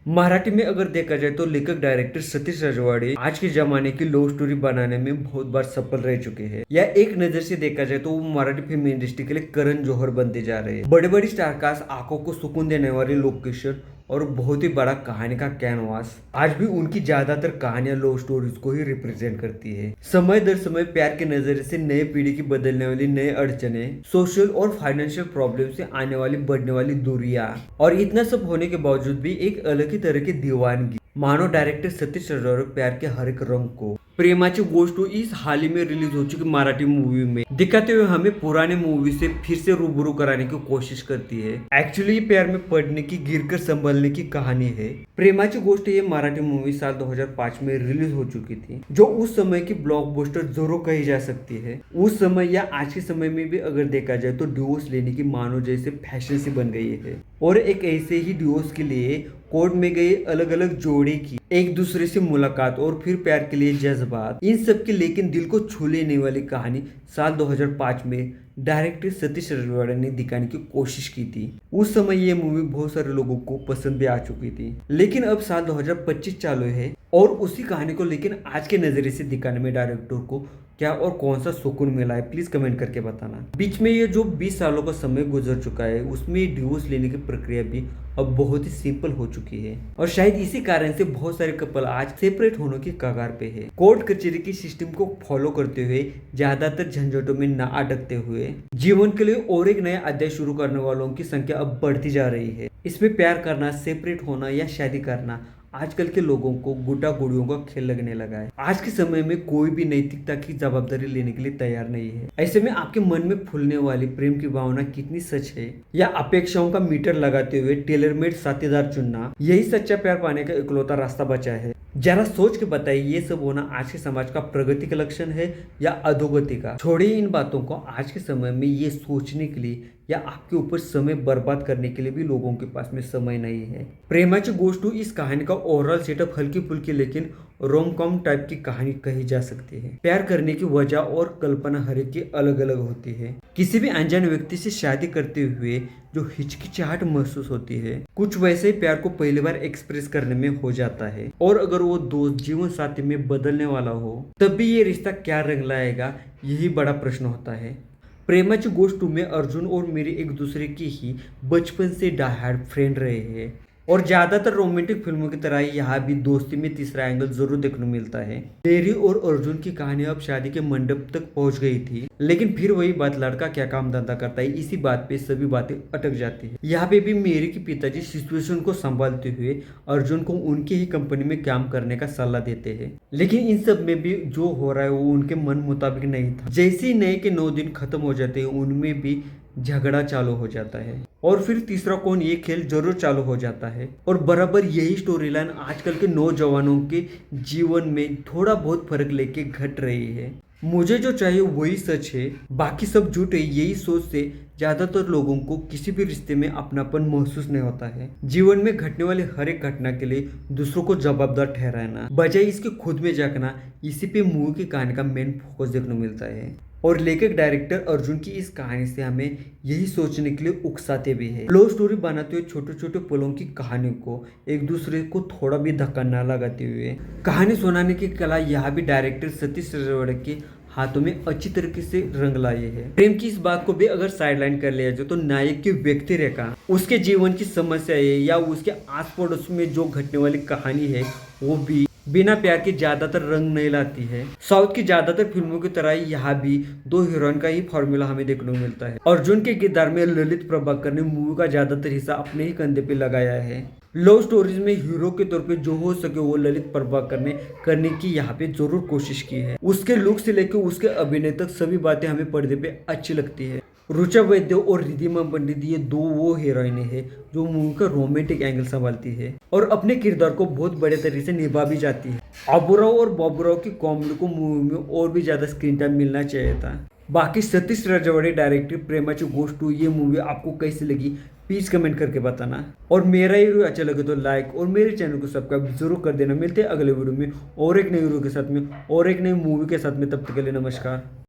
मराठी में अगर देखा जाए तो लेखक डायरेक्टर सतीश रजवाड़े आज के जमाने की लव स्टोरी बनाने में बहुत बार सफल रह चुके हैं। या एक नजर से देखा जाए तो वो मराठी फिल्म इंडस्ट्री के लिए करण जौहर बनते जा रहे हैं। बड़े बड़े स्टारकास्ट, आंखों को सुकून देने वाले लोकेशन और बहुत ही बड़ा कहानी का कैनवास आज भी उनकी ज्यादातर कहानियां लव स्टोरीज को ही रिप्रेजेंट करती है। समय दर समय प्यार के नजरिए से नए पीढ़ी की बदलने वाली नए अड़चने, सोशल और फाइनेंशियल प्रॉब्लम से आने वाली बढ़ने वाली दूरियां, और इतना सब होने के बावजूद भी एक अलग ही तरह की दीवानगी मानो डायरेक्टर सतीश रजवाड़े प्यार के हर एक रंग को प्रेमाची गोष्ट इस हाल ही में रिलीज हो चुकी मराठी मूवी में दिखाते हुए हमें पुराने मूवी से फिर से रूबरू कराने की कोशिश करती है। एक्चुअली ये प्यार में पड़ने की, गिरकर संभलने की कहानी है। प्रेमाची गोष्ट ये मराठी मूवी साल 2005 में रिलीज हो चुकी थी, जो उस समय की ब्लॉकबस्टर जरूर कही जा सकती है। उस समय या आज के समय में भी अगर देखा जाए तो डिवोर्स लेने की मानो जैसे फैशन सी बन गई है, और एक ऐसे ही डिवोर्स के लिए कोर्ट में गए अलग अलग जोड़े की एक दूसरे से मुलाकात और फिर प्यार के लिए जज्बात, इन सब की लेकिन दिल को छू लेने वाली कहानी साल 2005 में डायरेक्टर सतीश रजवाड़े ने दिखाने की कोशिश की थी। उस समय ये मूवी बहुत सारे लोगों को पसंद भी आ चुकी थी, लेकिन अब साल 2025 चालू है और उसी कहानी को लेकिन आज के नजरिए से दिखाने में डायरेक्टर को क्या और कौन सा सुकून मिला है, प्लीज कमेंट करके बताना। बीच में ये जो 20 सालों का समय गुजर चुका है उसमें डिवोर्स लेने की प्रक्रिया भी अब बहुत ही सिंपल हो चुकी है, और शायद इसी कारण से बहुत सारे कपल आज सेपरेट होने की कगार पे है। कोर्ट कचहरी की सिस्टम को फॉलो करते हुए, ज्यादातर झंझटों में न अटकते हुए जीवन के लिए और एक नया अध्याय शुरू करने वालों की संख्या अब बढ़ती जा रही है। इसमें प्यार करना, सेपरेट होना या शादी करना आजकल के लोगों को गुड्डा गुड़ियों का खेल लगने लगा है। आज के समय में कोई भी नैतिकता की जवाबदारी लेने के लिए तैयार नहीं है। ऐसे में आपके मन में फूलने वाली प्रेम की भावना कितनी सच है, या अपेक्षाओं का मीटर लगाते हुए टेलर मेड साथीदार चुनना यही सच्चा प्यार पाने का इकलौता रास्ता बचा है? जरा सोच के बताइए, ये सब होना आज के समाज का प्रगति का लक्षण है या अधोगति का? छोड़िए इन बातों को। आज के समय में ये सोचने के लिए या आपके ऊपर समय बर्बाद करने के लिए भी लोगों के पास में समय नहीं है। प्रेमाची गोष्ट इस कहानी का ओवरऑल सेटअप हल्की फुल्की लेकिन रोम कॉम टाइप की कहानी कही जा सकती है। प्यार करने की वजह और कल्पना हर एक की अलग अलग होती है। किसी भी अनजान व्यक्ति से शादी करते हुए जो हिचकिचाहट महसूस होती है, कुछ वैसे ही प्यार को पहली बार एक्सप्रेस करने में हो जाता है। और अगर वो दोस्त जीवन साथी में बदलने वाला हो तब भी ये रिश्ता क्या रंग लाएगा, यही बड़ा प्रश्न होता है। प्रेमाची गोष्ट में अर्जुन और मेरी एक दूसरे की ही बचपन से डायहार्ड फ्रेंड रहे हैं, और ज्यादातर रोमांटिक फिल्मों की तरह यहाँ भी दोस्ती में तीसरा एंगल जरूर देखने को मिलता है। मेरी और अर्जुन की कहानी अब शादी के मंडप तक पहुंच गई थी, लेकिन फिर वही बात, लड़का क्या काम धंधा करता है, इसी बात पे सभी बातें अटक जाती है। यहाँ पे भी मेरी के पिताजी सिचुएशन को संभालते हुए अर्जुन को उनकी ही कंपनी में काम करने का सलाह देते हैं, लेकिन इन सब में भी जो हो रहा है वो उनके मन मुताबिक नहीं था। जैसे ही नए के 9 दिन खत्म हो जाते हैं उनमें भी झगड़ा चालू हो जाता है, और फिर तीसरा कौन ये खेल जरूर चालू हो जाता है। और बराबर यही स्टोरी लाइन आजकल के नौजवानों के जीवन में थोड़ा बहुत फर्क लेके घट रही है। मुझे जो चाहिए वही सच है, बाकी सब झूठ है, यही सोच से ज्यादातर लोगों को किसी भी रिश्ते में अपनापन महसूस नहीं होता है। जीवन में घटने वाली हर एक घटना के लिए दूसरों को जवाबदार ठहराना बजाय इसके खुद में झांकना, इसी पे मूवी की कहानी का मेन फोकस देखने को मिलता है। और लेखक डायरेक्टर अर्जुन की इस कहानी से हमें यही सोचने के लिए उकसाते भी है। लव स्टोरी बनाते हुए छोटे छोटे पलों की कहानी को एक दूसरे को थोड़ा भी धक्का न लगाते हुए कहानी सुनाने की कला यहाँ भी डायरेक्टर सतीश रजवाड़े के हाथों में अच्छी तरीके से रंग लाए है। प्रेम की इस बात को भी अगर साइडलाइन कर लिया जाए तो नायक की व्यक्ति रेखा, उसके जीवन की समस्याएं या उसके आस पड़ोस में जो घटने वाली कहानी है वो भी बिना प्यार के ज्यादातर रंग नहीं लाती है। साउथ की ज्यादातर फिल्मों की तरह यहाँ भी 2 हीरोइन का ही फॉर्मूला हमें देखने को मिलता है। अर्जुन के किरदार में ललित प्रभाकर ने मूवी का ज्यादातर हिस्सा अपने ही कंधे पे लगाया है। लव स्टोरीज में हीरो के तौर पे जो हो सके वो ललित प्रभाकर ने करने की यहाँ पे जरूर कोशिश की है। उसके लुक से लेकर उसके अभिनय तक सभी बातें हमें पर्दे पे अच्छी लगती है। रुचा वैद्य और रिद्धिमा पंडित ये 2 वो हीरोइनें हैं जो मूवी का रोमांटिक एंगल संभालती है और अपने किरदार को बहुत बड़े तरीके से निभा भी जाती है। अबूराव और बाबूराव की कॉमेडी को मूवी में और भी ज्यादा स्क्रीन टाइम मिलना चाहिए था। बाकी सतीश रजवाड़े डायरेक्टर प्रेमाची गोष्ट ये मूवी आपको कैसी लगी प्लीज कमेंट करके बताना, और मेरा ये वीडियो अच्छा लगे तो लाइक और मेरे चैनल को सब्सक्राइब जरूर कर देना। मिलते हैं अगले वीडियो में और एक नई वीडियो के साथ में और एक नई मूवी के साथ में, तब तक के लिए नमस्कार।